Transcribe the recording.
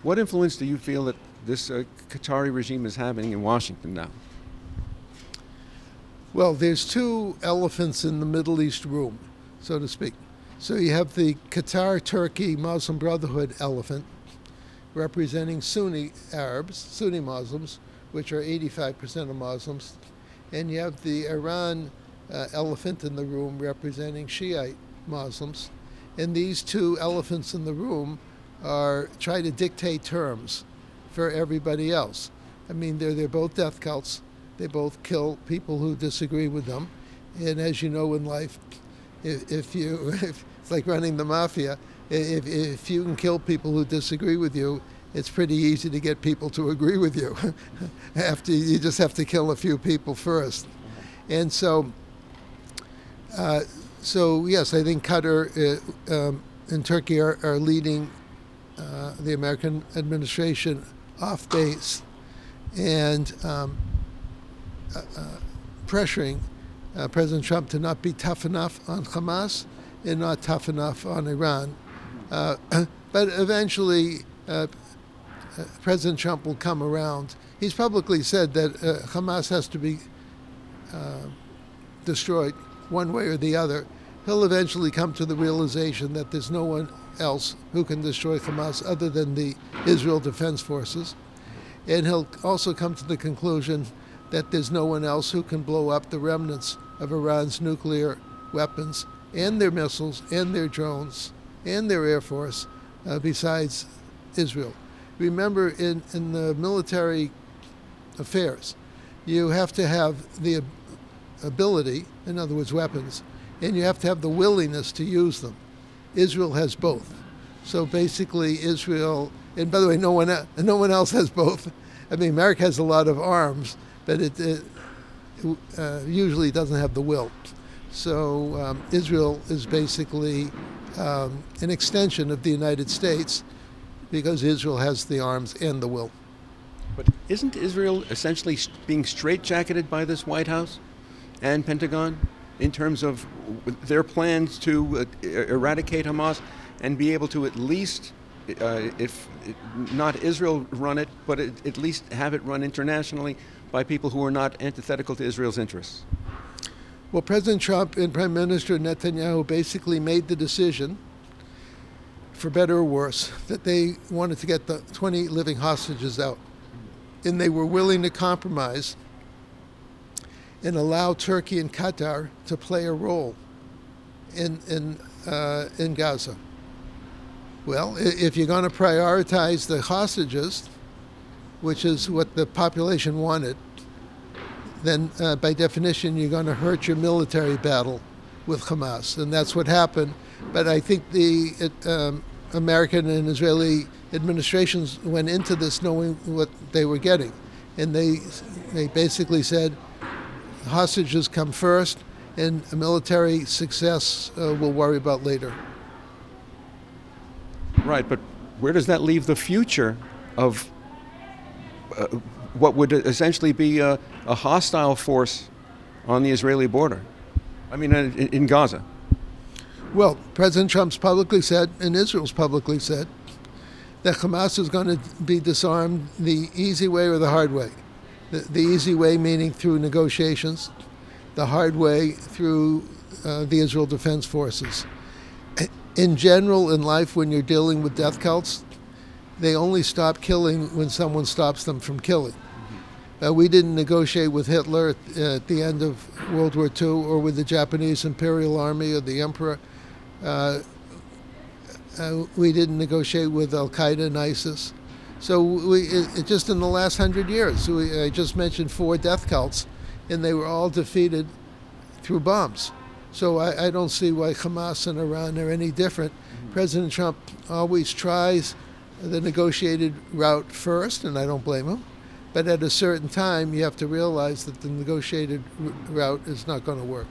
What influence do you feel that this Qatari regime is having in Washington now? Well, there's two elephants in the Middle East room, so to speak. So you have the Qatar-Turkey Muslim Brotherhood elephant, representing Sunni Arabs, Sunni Muslims, which are 85% of Muslims. And you have the Iran elephant in the room, representing Shiite Muslims. And these two elephants in the room are trying to dictate terms for everybody else. I mean, they're both death cults. They both kill people who disagree with them. And as you know in life, if it's like running the mafia. If you can kill people who disagree with you, it's pretty easy to get people to agree with you. You just have to kill a few people first. And so yes, I think Qatar and Turkey are leading the American administration off base and pressuring President Trump to not be tough enough on Hamas and not tough enough on Iran. But eventually, President Trump will come around. He's publicly said that Hamas has to be destroyed one way or the other. He'll eventually come to the realization that there's no one else who can destroy Hamas other than the Israel Defense Forces. And he'll also come to the conclusion that there's no one else who can blow up the remnants of Iran's nuclear weapons and their missiles and their drones and their air force besides Israel. Remember, in the military affairs, you have to have the ability, in other words, weapons, and you have to have the willingness to use them. Israel has both. So basically, Israel, and by the way, no one else has both. I mean, America has a lot of arms, but it usually doesn't have the will. So Israel is basically an extension of the United States because Israel has the arms and the will. But isn't Israel essentially being straitjacketed by this White House and Pentagon in terms of their plans to eradicate Hamas and be able to at least, if not Israel run it, but at least have it run internationally by people who are not antithetical to Israel's interests? Well, President Trump and Prime Minister Netanyahu basically made the decision, for better or worse, that they wanted to get the 20 living hostages out. And they were willing to compromise and allow Turkey and Qatar to play a role in Gaza. Well, if you're going to prioritize the hostages, which is what the population wanted, then by definition you're going to hurt your military battle with Hamas, and that's what happened. But I think the American and Israeli administrations went into this knowing what they were getting, and they basically said hostages come first, and military success we'll worry about later. Right, but where does that leave the future of what would essentially be a hostile force on the Israeli border? I mean, in Gaza. Well, President Trump's publicly said, and Israel's publicly said, that Hamas is going to be disarmed the easy way or the hard way. The easy way meaning through negotiations, the hard way through the Israel Defense Forces. In general, in life, when you're dealing with death cults, they only stop killing when someone stops them from killing. We didn't negotiate with Hitler at the end of World War II or with the Japanese Imperial Army or the Emperor. We didn't negotiate with Al-Qaeda and ISIS. So just in the last 100 years, I just mentioned 4 death cults, and they were all defeated through bombs. So I don't see why Hamas and Iran are any different. President Trump always tries the negotiated route first, and I don't blame him. But at a certain time, you have to realize that the negotiated route is not going to work.